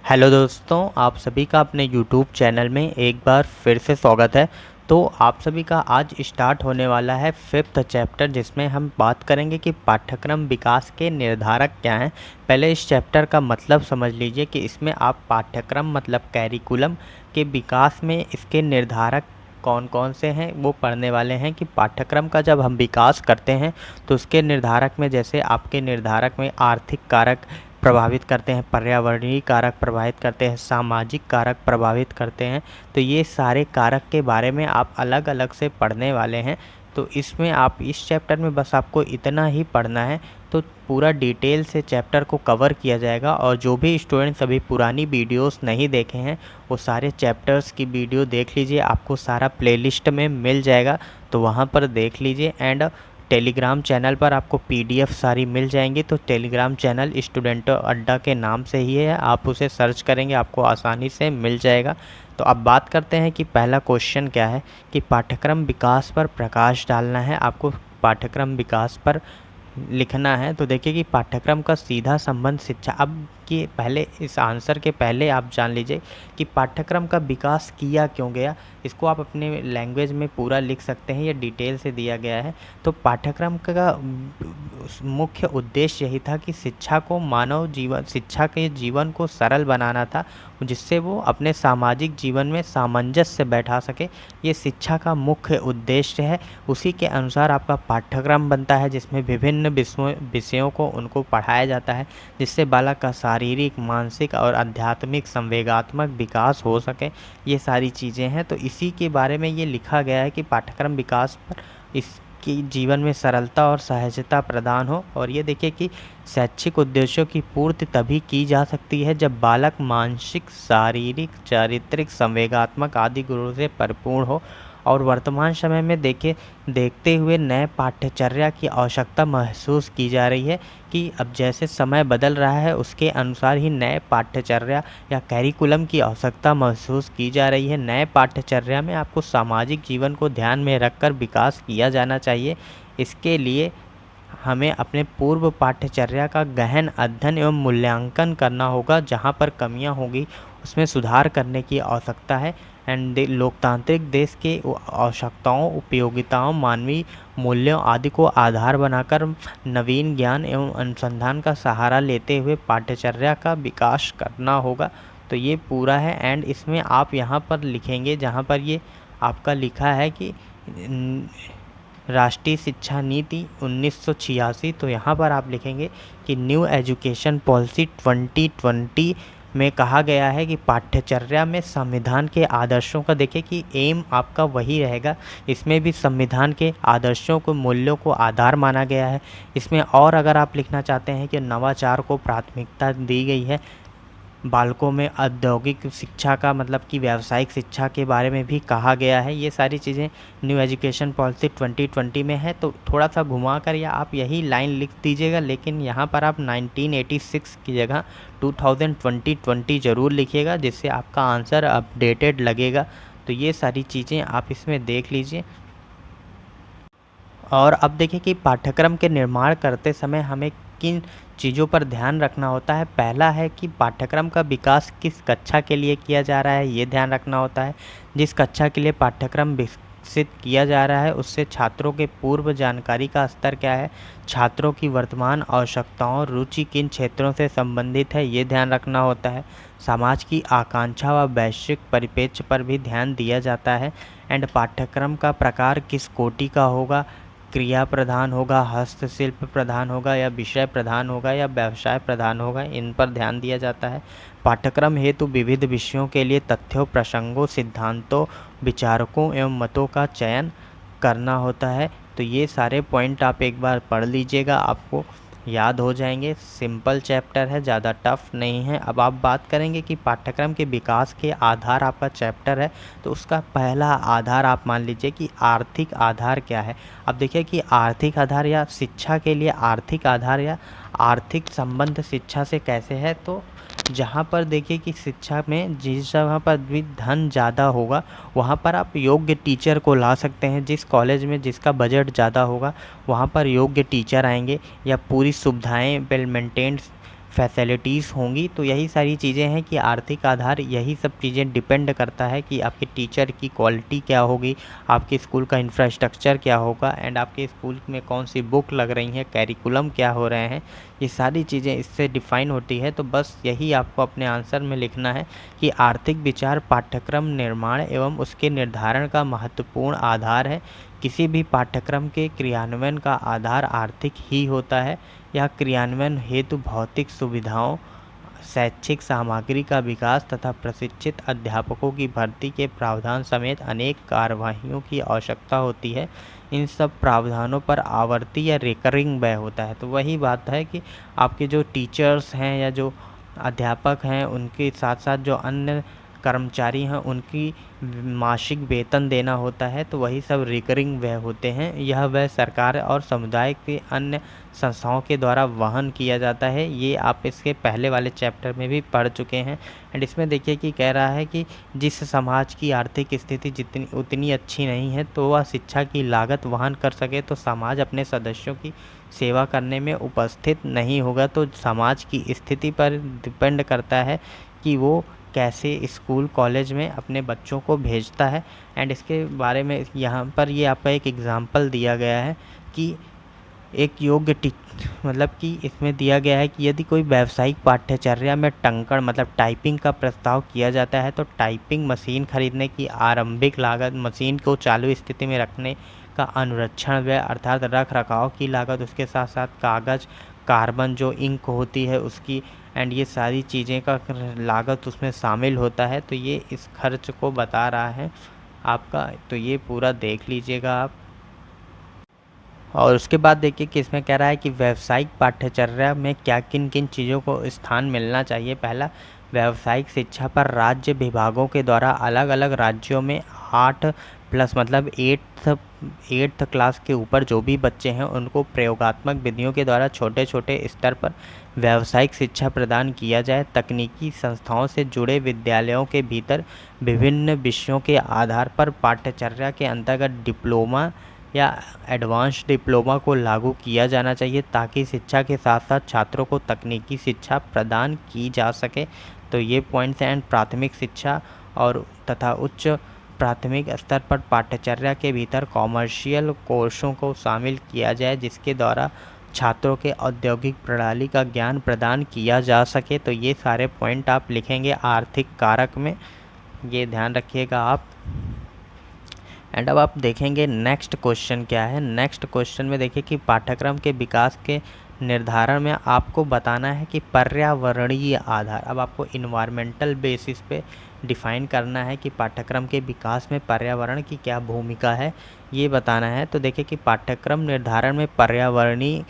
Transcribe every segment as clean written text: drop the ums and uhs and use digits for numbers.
Hello दोस्तों, आप सभी का अपने यूट्यूब चैनल में एक बार फिर से स्वागत है। तो आप सभी का आज स्टार्ट होने वाला है 5th चैप्टर, जिसमें हम बात करेंगे कि पाठ्यक्रम विकास के निर्धारक क्या हैं। पहले इस चैप्टर का मतलब समझ लीजिए कि इसमें आप पाठ्यक्रम मतलब कैरिकुलम के विकास में इसके निर्धारक कौन कौन से हैं वो पढ़ने वाले हैं। कि पाठ्यक्रम का जब हम विकास करते हैं तो उसके निर्धारक में, जैसे आपके निर्धारक में आर्थिक कारक प्रभावित करते हैं, पर्यावरणीय कारक प्रभावित करते हैं, सामाजिक कारक प्रभावित करते हैं। तो ये सारे कारक के बारे में आप अलग अलग से पढ़ने वाले हैं। तो इसमें आप इस चैप्टर में बस आपको इतना ही पढ़ना है, तो पूरा डिटेल से चैप्टर को कवर किया जाएगा। और जो भी स्टूडेंट्स अभी पुरानी वीडियोस नहीं देखे हैं वो सारे चैप्टर्स की वीडियो देख लीजिए, आपको सारा प्लेलिस्ट में मिल जाएगा, तो वहाँ पर देख लीजिए। एंड टेलीग्राम चैनल पर आपको पीडीएफ सारी मिल जाएंगी। तो टेलीग्राम चैनल स्टूडेंटों अड्डा के नाम से ही है, आप उसे सर्च करेंगे आपको आसानी से मिल जाएगा। तो अब बात करते हैं कि पहला क्वेश्चन क्या है। कि पाठ्यक्रम विकास पर प्रकाश डालना है, आपको पाठ्यक्रम विकास पर लिखना है। तो देखिए कि पाठ्यक्रम का सीधा संबंध शिक्षा। अब कि पहले इस आंसर के पहले आप जान लीजिए कि पाठ्यक्रम का विकास किया क्यों गया। इसको आप अपने लैंग्वेज में पूरा लिख सकते हैं, ये डिटेल से दिया गया है। तो पाठ्यक्रम का मुख्य उद्देश्य यही था कि शिक्षा को मानव जीवन, शिक्षा के जीवन को सरल बनाना था, जिससे वो अपने सामाजिक जीवन में सामंजस्य बैठा सके। ये शिक्षा का मुख्य उद्देश्य है। उसी के अनुसार आपका पाठ्यक्रम बनता है, जिसमें विभिन्न विषयों को उनको पढ़ाया जाता है, जिससे बालक का शारीरिक, मानसिक और आध्यात्मिक संवेगात्मक विकास हो सके। ये सारी चीज़ें हैं। तो इसी के बारे में ये लिखा गया है कि पाठ्यक्रम विकास पर इसकी जीवन में सरलता और सहजता प्रदान हो। और ये देखिए कि शैक्षिक उद्देश्यों की पूर्ति तभी की जा सकती है जब बालक मानसिक, शारीरिक, चारित्रिक, संवेगात्मक आदि गुणों से परिपूर्ण हो। और वर्तमान समय में देखते हुए नए पाठ्यचर्या की आवश्यकता महसूस की जा रही है। कि अब जैसे समय बदल रहा है उसके अनुसार ही नए पाठ्यचर्या या कैरिकुलम की आवश्यकता महसूस की जा रही है। नए पाठ्यचर्या में आपको सामाजिक जीवन को ध्यान में रखकर विकास किया जाना चाहिए। इसके लिए हमें अपने पूर्व पाठ्यचर्या का गहन अध्ययन एवं मूल्यांकन करना होगा। जहाँ पर कमियाँ होगी उसमें सुधार करने की आवश्यकता है। एंड लोकतांत्रिक देश के आवश्यकताओं, उपयोगिताओं, मानवीय मूल्यों आदि को आधार बनाकर नवीन ज्ञान एवं अनुसंधान का सहारा लेते हुए पाठ्यचर्या का विकास करना होगा। तो ये पूरा है। एंड इसमें आप यहाँ पर लिखेंगे, जहाँ पर ये आपका लिखा है कि राष्ट्रीय शिक्षा नीति 1986, तो यहाँ पर आप लिखेंगे कि न्यू एजुकेशन पॉलिसी 2020 में कहा गया है कि पाठ्यचर्या में संविधान के आदर्शों का, देखिए कि एम आपका वही रहेगा। इसमें भी संविधान के आदर्शों को, मूल्यों को आधार माना गया है। इसमें और अगर आप लिखना चाहते हैं कि नवाचार को प्राथमिकता दी गई है, बालकों में औद्योगिक शिक्षा का मतलब कि व्यावसायिक शिक्षा के बारे में भी कहा गया है। ये सारी चीज़ें न्यू एजुकेशन पॉलिसी 2020 में है। तो थोड़ा सा घुमा कर या आप यही लाइन लिख दीजिएगा, लेकिन यहाँ पर आप 1986 की जगह 2020 ज़रूर लिखिएगा, जिससे आपका आंसर अपडेटेड लगेगा। तो ये सारी चीज़ें आप इसमें देख लीजिए। और अब देखिए कि पाठ्यक्रम के निर्माण करते समय हमें किन चीज़ों पर ध्यान रखना होता है। पहला है कि पाठ्यक्रम का विकास किस कक्षा के लिए किया जा रहा है, ये ध्यान रखना होता है। जिस कक्षा के लिए पाठ्यक्रम विकसित किया जा रहा है उससे छात्रों के पूर्व जानकारी का स्तर क्या है, छात्रों की वर्तमान आवश्यकताओं, रुचि किन क्षेत्रों से संबंधित है, ये ध्यान रखना होता है। समाज की आकांक्षा व वैश्विक परिप्रेक्ष्य पर भी ध्यान दिया जाता है। एंड पाठ्यक्रम का प्रकार किस कोटि का होगा, क्रिया प्रधान होगा, हस्तशिल्प प्रधान होगा, या विषय प्रधान होगा, या व्यवसाय प्रधान होगा, इन पर ध्यान दिया जाता है। पाठ्यक्रम हेतु विविध विषयों के लिए तथ्यों, प्रसंगों, सिद्धांतों, विचारकों एवं मतों का चयन करना होता है। तो ये सारे पॉइंट आप एक बार पढ़ लीजिएगा, आपको याद हो जाएंगे। सिंपल चैप्टर है, ज़्यादा टफ नहीं है। अब आप बात करेंगे कि पाठ्यक्रम के विकास के आधार आपका चैप्टर है, तो उसका पहला आधार आप मान लीजिए कि आर्थिक आधार क्या है। अब देखिए कि आर्थिक आधार या शिक्षा के लिए आर्थिक आधार या आर्थिक संबंध शिक्षा से कैसे है। तो जहाँ पर देखिए कि शिक्षा में जिस जगह पर भी धन ज़्यादा होगा वहाँ पर आप योग्य टीचर को ला सकते हैं। जिस कॉलेज में जिसका बजट ज़्यादा होगा वहाँ पर योग्य टीचर आएंगे, या पूरी सुविधाएं वेल मेंटेन्ड फैसिलिटीज़ होंगी। तो यही सारी चीज़ें हैं कि आर्थिक आधार यही सब चीज़ें डिपेंड करता है कि आपके टीचर की क्वालिटी क्या होगी, आपके स्कूल का इंफ्रास्ट्रक्चर क्या होगा, एंड आपके स्कूल में कौन सी बुक लग रही हैं, कैरिकुलम क्या हो रहे हैं, ये सारी चीज़ें इससे डिफ़ाइन होती है। तो बस यही आपको अपने आंसर में लिखना है कि आर्थिक विचार पाठ्यक्रम निर्माण एवं उसके निर्धारण का महत्वपूर्ण आधार है। किसी भी पाठ्यक्रम के क्रियान्वयन का आधार आर्थिक ही होता है। यह क्रियान्वयन हेतु भौतिक सुविधाओं, शैक्षिक सामग्री का विकास तथा प्रशिक्षित अध्यापकों की भर्ती के प्रावधान समेत अनेक कार्यवाहियों की आवश्यकता होती है। इन सब प्रावधानों पर आवर्ती या रिकरिंग व्यय होता है। तो वही बात है कि आपके जो टीचर्स हैं या जो अध्यापक हैं उनके साथ साथ जो अन्य कर्मचारी हैं उनकी मासिक वेतन देना होता है। तो वही सब रिकरिंग व्यय होते हैं। यह व्यय सरकार और समुदाय के अन्य संस्थाओं के द्वारा वहन किया जाता है। ये आप इसके पहले वाले चैप्टर में भी पढ़ चुके हैं। एंड इसमें देखिए कि कह रहा है कि जिस समाज की आर्थिक स्थिति जितनी उतनी अच्छी नहीं है तो वह शिक्षा की लागत वहन कर सके तो समाज अपने सदस्यों की सेवा करने में उपस्थित नहीं होगा। तो समाज की स्थिति पर डिपेंड करता है कि वो कैसे स्कूल कॉलेज में अपने बच्चों को भेजता है। एंड इसके बारे में यहाँ पर ये आपका एक एग्ज़ाम्पल दिया गया है कि एक योग्य मतलब कि इसमें दिया गया है कि यदि कोई व्यावसायिक पाठ्यचर्या में टंकण मतलब टाइपिंग का प्रस्ताव किया जाता है तो टाइपिंग मशीन खरीदने की आरंभिक लागत, मशीन को चालू स्थिति में रखने का अनुरक्षण व्यय अर्थात रख रखाव की लागत, उसके साथ साथ कागज़, कार्बन जो इंक होती है उसकी, एंड ये सारी चीज़ें का लागत उसमें शामिल होता है। तो ये इस खर्च को बता रहा है आपका। तो ये पूरा देख लीजिएगा आप। और उसके बाद देखिए कि इसमें कह रहा है कि व्यावसायिक पाठ्यचर्या में क्या किन किन चीज़ों को स्थान मिलना चाहिए। पहला, व्यावसायिक शिक्षा पर राज्य विभागों के द्वारा अलग अलग राज्यों में 8+ मतलब 8th क्लास के ऊपर जो भी बच्चे हैं उनको प्रयोगात्मक विधियों के द्वारा छोटे छोटे स्तर पर व्यावसायिक शिक्षा प्रदान किया जाए। तकनीकी संस्थाओं से जुड़े विद्यालयों के भीतर विभिन्न विषयों के आधार पर पाठ्यचर्या के अंतर्गत डिप्लोमा या एडवांस डिप्लोमा को लागू किया जाना चाहिए ताकि शिक्षा के साथ साथ छात्रों को तकनीकी शिक्षा प्रदान की जा सके। तो ये पॉइंट्स हैं। प्राथमिक शिक्षा और तथा उच्च प्राथमिक स्तर पर पाठ्यचर्या के भीतर कॉमर्शियल कोर्सों को शामिल किया जाए जिसके द्वारा छात्रों के औद्योगिक प्रणाली का ज्ञान प्रदान किया जा सके। तो ये सारे पॉइंट आप लिखेंगे आर्थिक कारक में, ये ध्यान रखिएगा आप। एंड अब आप देखेंगे नेक्स्ट क्वेश्चन क्या है। नेक्स्ट क्वेश्चन में देखिए कि पाठ्यक्रम के विकास के निर्धारण में आपको बताना है कि पर्यावरणीय आधार, अब आपको इन्वायरमेंटल बेसिस पे डिफ़ाइन करना है कि पाठ्यक्रम के विकास में पर्यावरण की क्या भूमिका है, ये बताना है। तो देखिए कि पाठ्यक्रम निर्धारण में पर्यावरणीय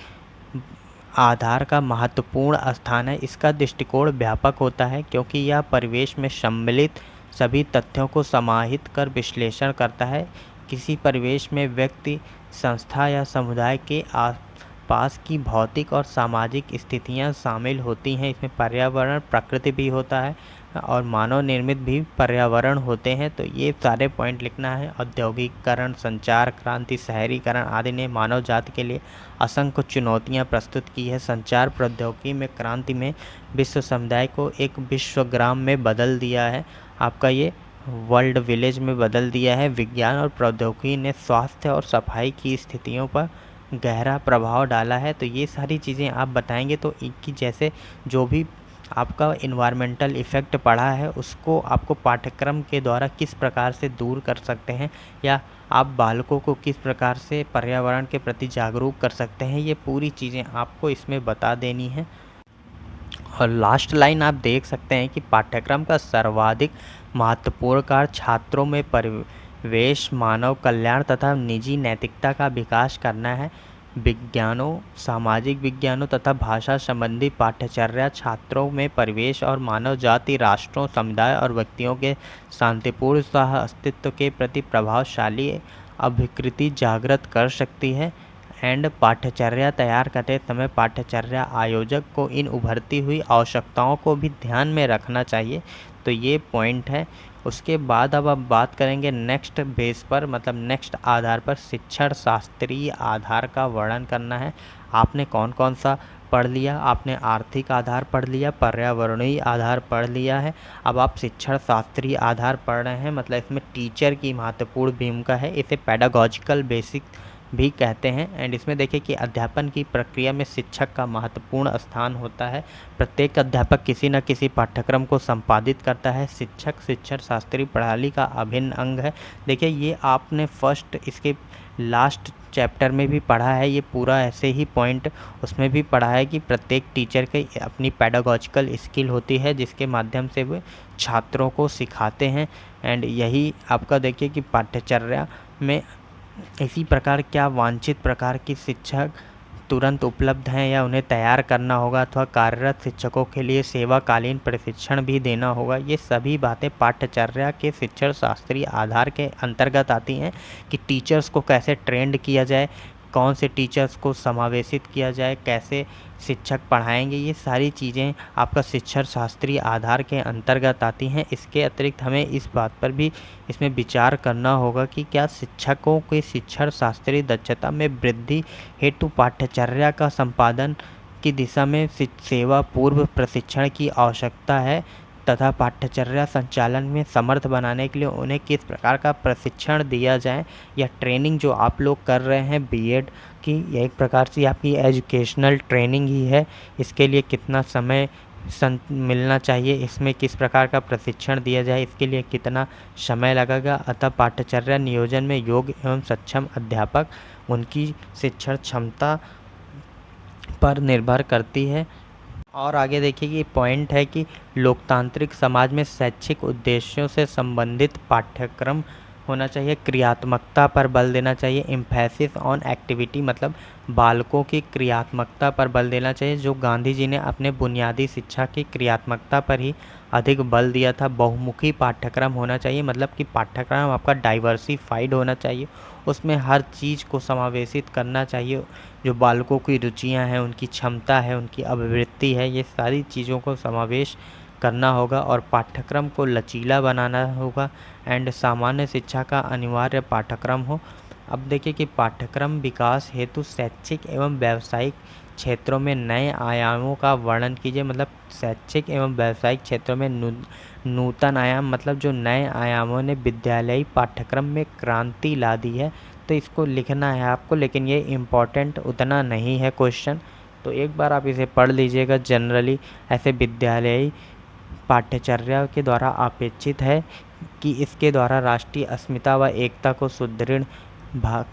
आधार का महत्वपूर्ण स्थान है। इसका दृष्टिकोण व्यापक होता है क्योंकि यह परिवेश में सम्मिलित सभी तथ्यों को समाहित कर विश्लेषण करता है। किसी परिवेश में व्यक्ति, संस्था या समुदाय के आसपास की भौतिक और सामाजिक स्थितियां शामिल होती हैं। इसमें पर्यावरण प्रकृति भी होता है और मानव निर्मित भी पर्यावरण होते हैं। तो ये सारे पॉइंट लिखना है। औद्योगिकरण, संचार क्रांति, शहरीकरण आदि ने मानव जाति के लिए असंख्य चुनौतियां प्रस्तुत की है। संचार प्रौद्योगिकी में क्रांति में विश्व समुदाय को एक विश्वग्राम में बदल दिया है, आपका ये वर्ल्ड विलेज में बदल दिया है। विज्ञान और प्रौद्योगिकी ने स्वास्थ्य और सफाई की स्थितियों पर गहरा प्रभाव डाला है। तो ये सारी चीज़ें आप बताएंगे तो इनकी जैसे जो भी आपका इन्वायरमेंटल इफ़ेक्ट पढ़ा है उसको आपको पाठ्यक्रम के द्वारा किस प्रकार से दूर कर सकते हैं या आप बालकों को किस प्रकार से पर्यावरण के प्रति जागरूक कर सकते हैं, ये पूरी चीज़ें आपको इसमें बता देनी है। और लास्ट लाइन आप देख सकते हैं कि पाठ्यक्रम का सर्वाधिक महत्वपूर्ण कार्य छात्रों में परिवेश, मानव कल्याण तथा निजी नैतिकता का विकास करना है। विज्ञानों, सामाजिक विज्ञानों तथा भाषा संबंधी पाठ्यचर्या छात्रों में परिवेश और मानव जाति, राष्ट्रों, समुदाय और व्यक्तियों के शांतिपूर्ण सह अस्तित्व के प्रति प्रभावशाली अभिकृति जागृत कर सकती है। एंड पाठ्यचर्या तैयार करते समय पाठ्यचर्या आयोजक को इन उभरती हुई आवश्यकताओं को भी ध्यान में रखना चाहिए। तो ये पॉइंट है। उसके बाद अब आप बात करेंगे नेक्स्ट बेस पर, मतलब नेक्स्ट आधार पर शिक्षण शास्त्रीय आधार का वर्णन करना है। आपने कौन कौन सा पढ़ लिया। आपने आर्थिक आधार पढ़ लिया, पर्यावरणीय आधार पढ़ लिया है, अब आप शिक्षण शास्त्रीय आधार पढ़ रहे हैं, मतलब इसमें टीचर की महत्वपूर्ण भूमिका है। इसे पेडागॉजिकल बेसिक भी कहते हैं। एंड इसमें देखिए कि अध्यापन की प्रक्रिया में शिक्षक का महत्वपूर्ण स्थान होता है। प्रत्येक अध्यापक किसी न किसी पाठ्यक्रम को संपादित करता है। शिक्षक शिक्षण शास्त्रीय प्रणाली का अभिन्न अंग है। देखिए ये आपने फर्स्ट इसके लास्ट चैप्टर में भी पढ़ा है, ये पूरा ऐसे ही पॉइंट उसमें भी पढ़ा है कि प्रत्येक टीचर की अपनी पेडागॉजिकल स्किल होती है जिसके माध्यम से वे छात्रों को सिखाते हैं। एंड यही आपका देखिए कि पाठ्यचर्या में इसी प्रकार क्या वांछित प्रकार की शिक्षक तुरंत उपलब्ध हैं या उन्हें तैयार करना होगा अथवा कार्यरत शिक्षकों के लिए सेवाकालीन प्रशिक्षण भी देना होगा। ये सभी बातें पाठ्यचर्या के शिक्षण शास्त्रीय आधार के अंतर्गत आती हैं कि टीचर्स को कैसे ट्रेंड किया जाए, कौन से टीचर्स को समावेशित किया जाए, कैसे शिक्षक पढ़ाएंगे। ये सारी चीज़ें आपका शिक्षण शास्त्रीय आधार के अंतर्गत आती हैं। इसके अतिरिक्त हमें इस बात पर भी इसमें विचार करना होगा कि क्या शिक्षकों के शिक्षण शास्त्रीय दक्षता में वृद्धि हेतु पाठ्यचर्या का संपादन की दिशा में सेवा पूर्व प्रशिक्षण की आवश्यकता है तथा पाठ्यचर्या संचालन में समर्थ बनाने के लिए उन्हें किस प्रकार का प्रशिक्षण दिया जाए या ट्रेनिंग जो आप लोग कर रहे हैं बीएड की, यह एक प्रकार से आपकी एजुकेशनल ट्रेनिंग ही है। इसके लिए कितना समय मिलना चाहिए, इसमें किस प्रकार का प्रशिक्षण दिया जाए, इसके लिए कितना समय लगेगा। अतः पाठ्यचर्या नियोजन में योग्य एवं सक्षम अध्यापक उनकी शिक्षण क्षमता पर निर्भर करती है। और आगे देखिए कि पॉइंट है कि लोकतांत्रिक समाज में शैक्षिक उद्देश्यों से संबंधित पाठ्यक्रम होना चाहिए। क्रियात्मकता पर बल देना चाहिए, एम्फेसिस ऑन एक्टिविटी, मतलब बालकों की क्रियात्मकता पर बल देना चाहिए। जो गांधी जी ने अपने बुनियादी शिक्षा की क्रियात्मकता पर ही अधिक बल दिया था। बहुमुखी पाठ्यक्रम होना चाहिए, मतलब कि पाठ्यक्रम आपका डाइवर्सिफाइड होना चाहिए, उसमें हर चीज़ को समावेशित करना चाहिए। जो बालकों की रुचियां हैं, उनकी क्षमता है, उनकी अभिवृत्ति है, ये सारी चीज़ों को समावेश करना होगा और पाठ्यक्रम को लचीला बनाना होगा। एंड सामान्य शिक्षा का अनिवार्य पाठ्यक्रम हो। अब देखिए कि पाठ्यक्रम विकास हेतु शैक्षिक एवं व्यावसायिक क्षेत्रों में नए आयामों का वर्णन कीजिए। मतलब शैक्षिक एवं व्यावसायिक क्षेत्रों में नूतन आयाम, मतलब जो नए आयामों ने विद्यालयी पाठ्यक्रम में क्रांति ला दी है, तो इसको लिखना है आपको, लेकिन ये इम्पॉर्टेंट उतना नहीं है क्वेश्चन, तो एक बार आप इसे पढ़ लीजिएगा। जनरली ऐसे विद्यालयी पाठ्यचर्या के द्वारा अपेक्षित है कि इसके द्वारा राष्ट्रीय अस्मिता व एकता को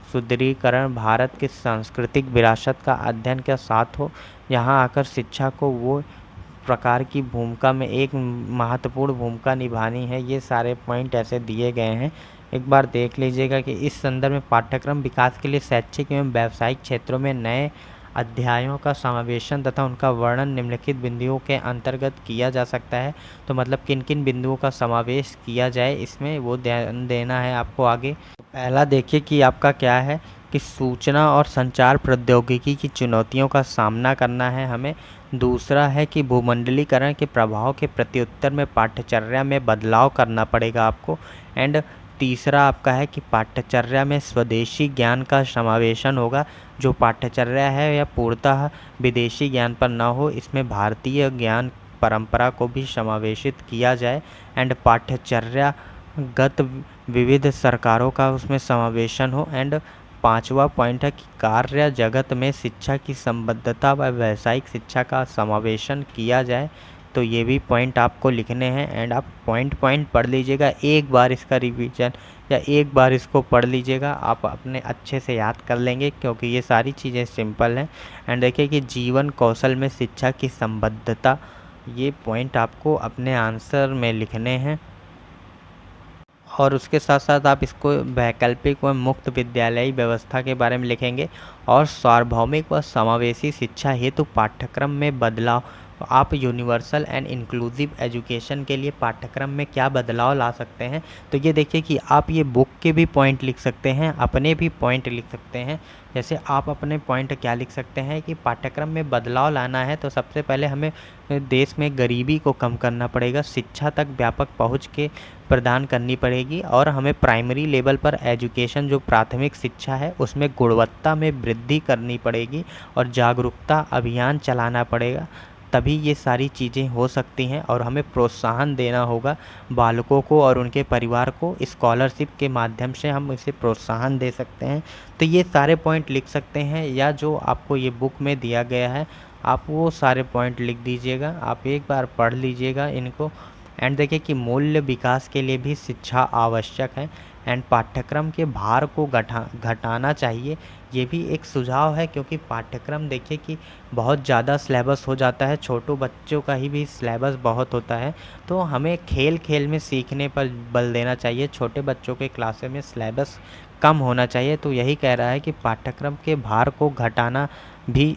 सुदृढ़ीकरण, भारत की सांस्कृतिक विरासत का अध्ययन के साथ हो। यहाँ आकर शिक्षा को वो प्रकार की भूमिका में एक महत्वपूर्ण भूमिका निभानी है। ये सारे पॉइंट ऐसे दिए गए हैं, एक बार देख लीजिएगा कि इस संदर्भ में पाठ्यक्रम विकास के लिए शैक्षिक एवं व्यावसायिक क्षेत्रों में नए अध्यायों का समावेशन तथा उनका वर्णन निम्नलिखित बिंदुओं के अंतर्गत किया जा सकता है। तो मतलब किन किन बिंदुओं का समावेश किया जाए इसमें, वो ध्यान देना है आपको आगे। पहला देखिए कि आपका क्या है कि सूचना और संचार प्रौद्योगिकी की चुनौतियों का सामना करना है हमें। दूसरा है कि भूमंडलीकरण के प्रभाव के प्रत्युत्तर में पाठ्यचर्या में बदलाव करना पड़ेगा आपको। एंड तीसरा आपका है कि पाठ्यचर्या में स्वदेशी ज्ञान का समावेशन होगा। जो पाठ्यचर्या है या पूर्णतः विदेशी ज्ञान पर न हो, इसमें भारतीय ज्ञान परंपरा को भी समावेशित किया जाए। एंड पाठ्यचर्यागत विविध सरकारों का उसमें समावेशन हो। एंड पांचवा पॉइंट है कि कार्य जगत में शिक्षा की संबद्धता व व्यावसायिक शिक्षा का समावेशन किया जाए। तो ये भी पॉइंट आपको लिखने हैं एंड आप पॉइंट पढ़ लीजिएगा, एक बार इसका रिवीजन या एक बार इसको पढ़ लीजिएगा, आप अपने अच्छे से याद कर लेंगे क्योंकि ये सारी चीज़ें सिंपल हैं। एंड देखिए कि जीवन कौशल में शिक्षा की संबद्धता, ये पॉइंट आपको अपने आंसर में लिखने हैं। और उसके साथ साथ आप इसको वैकल्पिक व मुक्त विद्यालयी व्यवस्था के बारे में लिखेंगे और सार्वभौमिक व समावेशी शिक्षा हेतु पाठ्यक्रम में बदलाव तो आप यूनिवर्सल एंड इंक्लूसिव एजुकेशन के लिए पाठ्यक्रम में क्या बदलाव ला सकते हैं। तो ये देखिए कि आप ये बुक के भी पॉइंट लिख सकते हैं, अपने भी पॉइंट लिख सकते हैं। जैसे आप अपने पॉइंट क्या लिख सकते हैं कि पाठ्यक्रम में बदलाव लाना है तो सबसे पहले हमें देश में गरीबी को कम करना पड़ेगा, शिक्षा तक व्यापक पहुंच के प्रदान करनी पड़ेगी और हमें प्राइमरी लेवल पर एजुकेशन जो प्राथमिक शिक्षा है उसमें गुणवत्ता में वृद्धि करनी पड़ेगी और जागरूकता अभियान चलाना पड़ेगा। तभी ये सारी चीज़ें हो सकती हैं और हमें प्रोत्साहन देना होगा बालकों को और उनके परिवार को। स्कॉलरशिप के माध्यम से हम इसे प्रोत्साहन दे सकते हैं। तो ये सारे पॉइंट लिख सकते हैं या जो आपको ये बुक में दिया गया है आप वो सारे पॉइंट लिख दीजिएगा। आप एक बार पढ़ लीजिएगा इनको एंड देखिए कि मूल्य विकास के लिए भी शिक्षा आवश्यक है एंड पाठ्यक्रम के भार को घटाना चाहिए। ये भी एक सुझाव है क्योंकि पाठ्यक्रम देखिए कि बहुत ज़्यादा सिलेबस हो जाता है, छोटों बच्चों का ही भी सिलेबस बहुत होता है। तो हमें खेल खेल में सीखने पर बल देना चाहिए, छोटे बच्चों के क्लासे में सिलेबस कम होना चाहिए। तो यही कह रहा है कि पाठ्यक्रम के भार को घटाना भी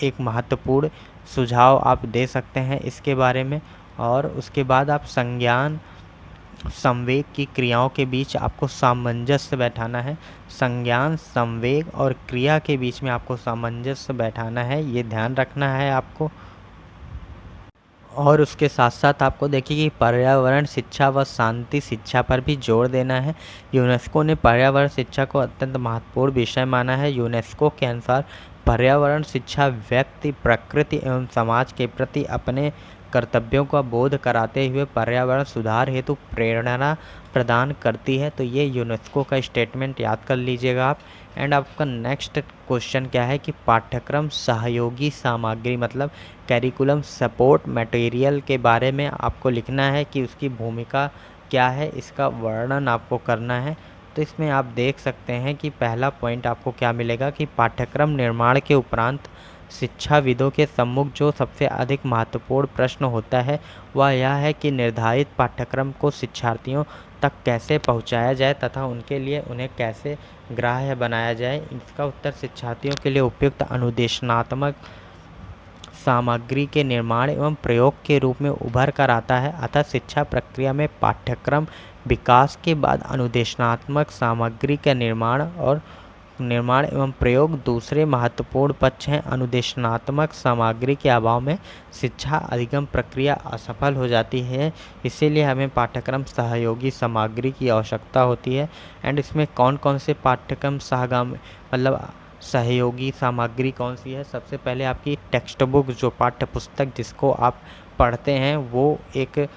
एक महत्वपूर्ण सुझाव आप दे सकते हैं इसके बारे में। और उसके बाद आप संज्ञान संवेग की क्रियाओं के बीच आपको सामंजस्य बैठाना है। संज्ञान संवेग और क्रिया के बीच में आपको सामंजस्य बैठाना है, ये ध्यान रखना है आपको। और उसके साथ साथ आपको देखिए कि पर्यावरण शिक्षा व शांति शिक्षा पर भी जोर देना है। यूनेस्को ने पर्यावरण शिक्षा को अत्यंत महत्वपूर्ण विषय माना है। यूनेस्को के अनुसार पर्यावरण शिक्षा व्यक्ति, प्रकृति एवं समाज के प्रति अपने कर्तव्यों का बोध कराते हुए पर्यावरण सुधार हेतु प्रेरणा प्रदान करती है। तो ये यूनेस्को का स्टेटमेंट याद कर लीजिएगा आप। एंड आपका नेक्स्ट क्वेश्चन क्या है कि पाठ्यक्रम सहयोगी सामग्री मतलब करिकुलम सपोर्ट मटेरियल के बारे में आपको लिखना है कि उसकी भूमिका क्या है, इसका वर्णन आपको करना है। तो इसमें आप देख सकते हैं कि पहला पॉइंट आपको क्या मिलेगा कि पाठ्यक्रम निर्माण के उपरांत शिक्षाविदों के सम्मुख जो सबसे अधिक महत्वपूर्ण प्रश्न होता है वह यह है कि निर्धारित पाठ्यक्रम को शिक्षार्थियों तक कैसे पहुंचाया जाए तथा उनके लिए उन्हें कैसे ग्राह्य बनाया जाए। इसका उत्तर शिक्षार्थियों के लिए उपयुक्त अनुदेशनात्मक सामग्री के निर्माण एवं प्रयोग के रूप में उभर कर आता है। अतः शिक्षा प्रक्रिया में पाठ्यक्रम विकास के बाद अनुदेशनात्मक सामग्री का निर्माण एवं प्रयोग दूसरे महत्वपूर्ण पक्ष हैं। अनुदेशनात्मक सामग्री के अभाव में शिक्षा अधिगम प्रक्रिया असफल हो जाती है। इसीलिए हमें पाठ्यक्रम सहयोगी सामग्री की आवश्यकता होती है। एंड इसमें कौन कौन से पाठ्यक्रम सहयोगी सामग्री कौन सी है। सबसे पहले आपकी टेक्स्ट बुक जो पाठ्य पुस्तक जिसको आप पढ़ते हैं वो एक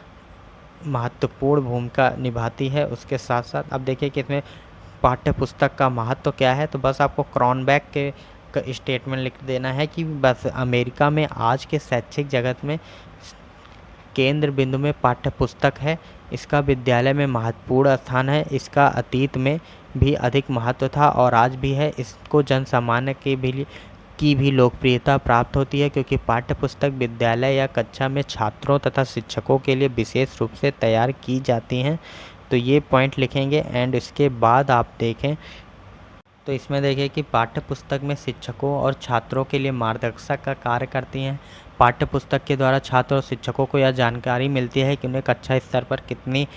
महत्वपूर्ण भूमिका निभाती है। उसके साथ साथ अब देखिए कि इसमें पाठ्य पुस्तक का महत्व क्या है। तो बस आपको क्रॉनबैक के स्टेटमेंट लिख देना है कि बस अमेरिका में आज के शैक्षिक जगत में केंद्र बिंदु में पाठ्य पुस्तक है। इसका विद्यालय में महत्वपूर्ण स्थान है। इसका अतीत में भी अधिक महत्व था और आज भी है। इसको जन सामान्य की भी लोकप्रियता प्राप्त होती है क्योंकि पाठ्य पुस्तक विद्यालय या कक्षा में छात्रों तथा शिक्षकों के लिए विशेष रूप से तैयार की जाती हैं। तो ये पॉइंट लिखेंगे। एंड इसके बाद आप देखें तो इसमें देखिए कि पाठ्य पुस्तक में शिक्षकों और छात्रों के लिए मार्गदर्शक का कार्य करती हैं। पाठ्य पुस्तक के द्वारा छात्र और शिक्षकों को यह जानकारी मिलती है कि उन्हें कक्षा स्तर पर कितनी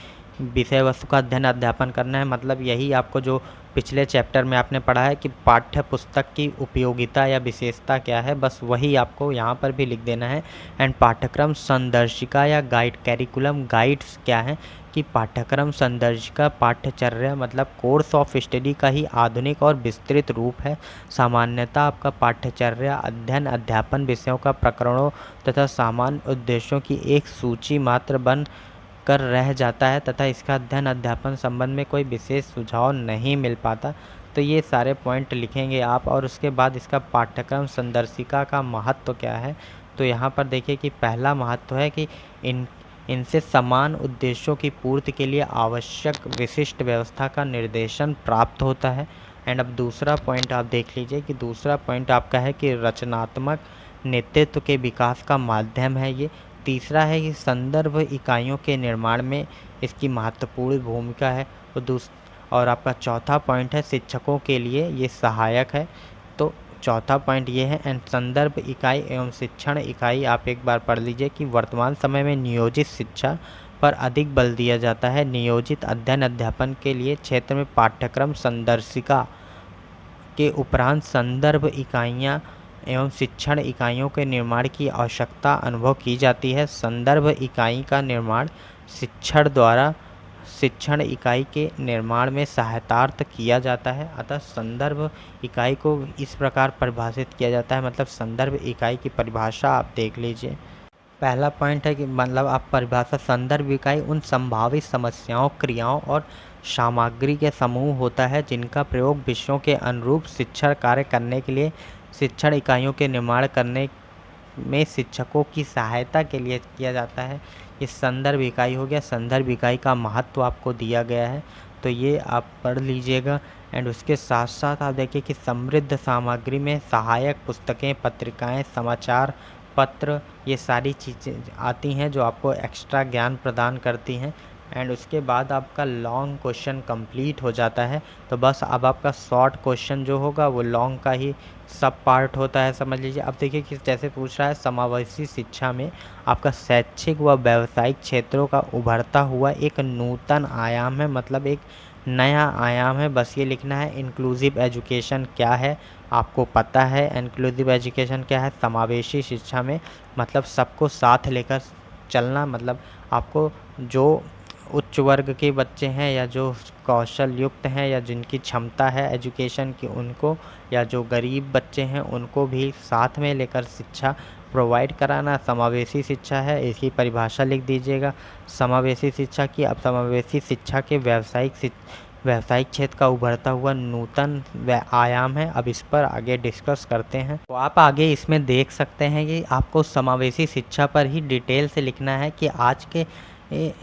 विषय वस्तु का अध्ययन अध्यापन करना है। मतलब यही आपको जो पिछले चैप्टर में आपने पढ़ा है कि पाठ्य पुस्तक की उपयोगिता या विशेषता क्या है, बस वही आपको यहाँ पर भी लिख देना है। एंड पाठ्यक्रम संदर्शिका या गाइड कैरिकुलम गाइड्स क्या है कि पाठ्यक्रम संदर्शिका पाठ्यचर्या मतलब कोर्स ऑफ स्टडी का ही आधुनिक और विस्तृत रूप है। सामान्यतः आपका पाठ्यचर्या अध्ययन अध्यापन विषयों का प्रकरणों तथा सामान्य उद्देश्यों की एक सूची मात्र बन कर रह जाता है तथा इसका अध्ययन अध्यापन संबंध में कोई विशेष सुझाव नहीं मिल पाता। तो ये सारे पॉइंट लिखेंगे आप। और उसके बाद इसका पाठ्यक्रम संदर्शिका का महत्व क्या है। तो यहाँ पर देखिए कि पहला महत्व है कि इनसे समान उद्देश्यों की पूर्ति के लिए आवश्यक विशिष्ट व्यवस्था का निर्देशन प्राप्त होता है। एंड अब दूसरा पॉइंट आप देख लीजिए कि दूसरा पॉइंट आपका है कि रचनात्मक नेतृत्व के विकास का माध्यम है ये। तीसरा है कि संदर्भ इकाइयों के निर्माण में इसकी महत्वपूर्ण भूमिका है। और आपका चौथा पॉइंट है शिक्षकों के लिए ये सहायक है। तो चौथा पॉइंट ये है एंड संदर्भ इकाई एवं शिक्षण इकाई आप एक बार पढ़ लीजिए कि वर्तमान समय में नियोजित शिक्षा पर अधिक बल दिया जाता है। नियोजित अध्ययन अध्यापन के लिए क्षेत्र में पाठ्यक्रम संदर्शिका के उपरांत संदर्भ इकाइयाँ एवं शिक्षण इकाइयों के निर्माण की आवश्यकता अनुभव की जाती है। संदर्भ इकाई का निर्माण शिक्षण द्वारा शिक्षण इकाई के निर्माण में सहायतार्थ किया जाता है। अतः संदर्भ इकाई को इस प्रकार परिभाषित किया जाता है, मतलब संदर्भ इकाई की परिभाषा आप देख लीजिए। पहला पॉइंट है कि मतलब आप परिभाषा संदर्भ इकाई उन संभावित समस्याओं, क्रियाओं और सामग्री के समूह होता है जिनका प्रयोग विषयों के अनुरूप शिक्षण कार्य करने के लिए शिक्षण इकाइयों के निर्माण करने में शिक्षकों की सहायता के लिए किया जाता है। ये संदर्भ इकाई हो गया। संदर्भ इकाई का महत्व आपको दिया गया है, तो ये आप पढ़ लीजिएगा। एंड उसके साथ साथ आप देखिए कि समृद्ध सामग्री में सहायक पुस्तकें, पत्रिकाएं, समाचार पत्र, ये सारी चीज़ें आती हैं जो आपको एक्स्ट्रा ज्ञान प्रदान करती हैं। एंड उसके बाद आपका लॉन्ग क्वेश्चन कंप्लीट हो जाता है। तो बस अब आपका शॉर्ट क्वेश्चन जो होगा वो लॉन्ग का ही सब पार्ट होता है, समझ लीजिए। अब देखिए कि जैसे पूछ रहा है समावेशी शिक्षा में आपका शैक्षिक व व्यावसायिक क्षेत्रों का उभरता हुआ एक नूतन आयाम है, मतलब एक नया आयाम है। बस ये लिखना है इंक्लूसिव एजुकेशन क्या है, आपको पता है इंक्लूसिव एजुकेशन क्या है। समावेशी शिक्षा में मतलब सबको साथ लेकर चलना, मतलब आपको जो उच्च वर्ग के बच्चे हैं या जो कौशल युक्त हैं या जिनकी क्षमता है एजुकेशन की उनको, या जो गरीब बच्चे हैं उनको भी साथ में लेकर शिक्षा प्रोवाइड कराना समावेशी शिक्षा है। इसकी परिभाषा लिख दीजिएगा समावेशी शिक्षा की। अब समावेशी शिक्षा के व्यावसायिक क्षेत्र का उभरता हुआ नूतन आयाम है। अब इस पर आगे डिस्कस करते हैं। तो आप आगे इसमें देख सकते हैं कि आपको समावेशी शिक्षा पर ही डिटेल से लिखना है कि आज के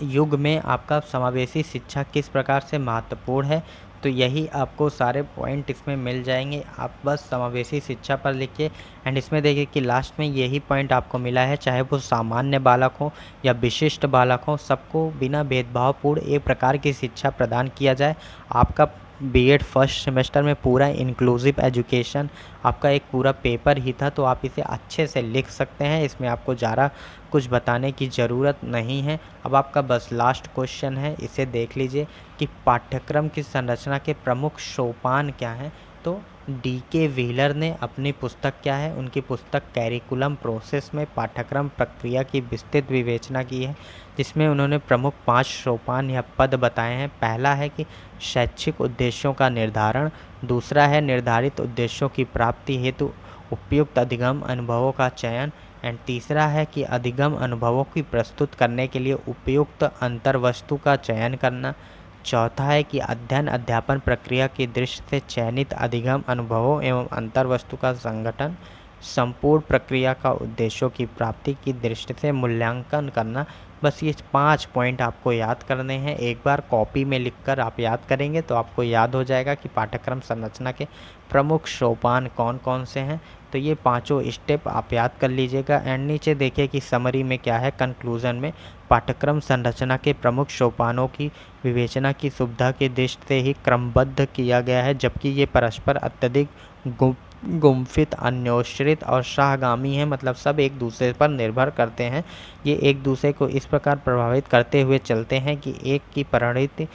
युग में आपका समावेशी शिक्षा किस प्रकार से महत्वपूर्ण है। तो यही आपको सारे पॉइंट इसमें मिल जाएंगे। आप बस समावेशी शिक्षा पर लिखिए। एंड इसमें देखिए कि लास्ट में यही पॉइंट आपको मिला है, चाहे वो सामान्य बालक हो या विशिष्ट बालक हो, सबको बिना भेदभावपूर्ण एक प्रकार की शिक्षा प्रदान किया जाए। आपका बीएड फर्स्ट सेमेस्टर में पूरा इंक्लूसिव एजुकेशन आपका एक पूरा पेपर ही था, तो आप इसे अच्छे से लिख सकते हैं। इसमें आपको ज़्यादा कुछ बताने की ज़रूरत नहीं है। अब आपका बस लास्ट क्वेश्चन है, इसे देख लीजिए कि पाठ्यक्रम की संरचना के प्रमुख सोपान क्या हैं। तो डीके व्हीलर ने अपनी पुस्तक क्या है, उनकी पुस्तक कैरिकुलम प्रोसेस में पाठ्यक्रम प्रक्रिया की विस्तृत विवेचना की है, जिसमें उन्होंने प्रमुख 5 सोपान या पद बताए हैं। पहला है कि शैक्षिक उद्देश्यों का निर्धारण, दूसरा है निर्धारित उद्देश्यों की प्राप्ति हेतु उपयुक्त अधिगम अनुभवों का चयन, एंड तीसरा है कि अधिगम अनुभवों की प्रस्तुत करने के लिए उपयुक्त अंतर्वस्तु का चयन करना, चौथा है कि अध्ययन अध्यापन प्रक्रिया की दृष्टि से चयनित अधिगम अनुभवों एवं अंतर्वस्तु का संगठन, संपूर्ण प्रक्रिया का उद्देश्यों की प्राप्ति की दृष्टि से मूल्यांकन करना। बस ये 5 पॉइंट आपको याद करने हैं। एक बार कॉपी में लिखकर आप याद करेंगे तो आपको याद हो जाएगा कि पाठ्यक्रम संरचना के प्रमुख सोपान कौन कौन से हैं। तो ये पांचों स्टेप आप याद कर लीजिएगा। एंड नीचे देखिए कि समरी में क्या है, कंक्लूजन में पाठ्यक्रम संरचना के प्रमुख सोपानों की विवेचना की सुविधा की दृष्टि से ही क्रमबद्ध किया गया है, जबकि ये परस्पर अत्यधिक गुम्फित, अन्योश्रित और शाहगामी है, मतलब सब एक दूसरे पर निर्भर करते हैं। ये एक दूसरे को इस प्रकार प्रभावित करते हुए चलते हैं कि एक की परिणति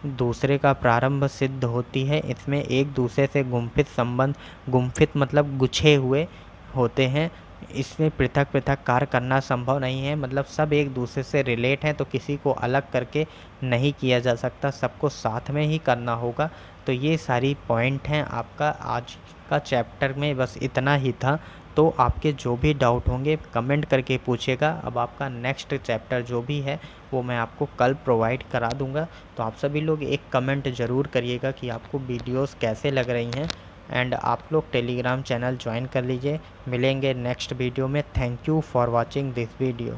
दूसरे का प्रारंभ सिद्ध होती है। इसमें एक दूसरे से गुम्फित संबंध, गुम्फित मतलब गुछे हुए होते हैं। इसमें पृथक पृथक कार्य करना संभव नहीं है, मतलब सब एक दूसरे से रिलेट हैं, तो किसी को अलग करके नहीं किया जा सकता, सबको साथ में ही करना होगा। तो ये सारी पॉइंट हैं आपका आज का चैप्टर में, बस इतना ही था। तो आपके जो भी डाउट होंगे कमेंट करके पूछिएगा। अब आपका नेक्स्ट चैप्टर जो भी है वो मैं आपको कल प्रोवाइड करा दूंगा। तो आप सभी लोग एक कमेंट ज़रूर करिएगा कि आपको वीडियोस कैसे लग रही हैं। एंड आप लोग टेलीग्राम चैनल ज्वाइन कर लीजिए। मिलेंगे नेक्स्ट वीडियो में। Thank you for watching this video.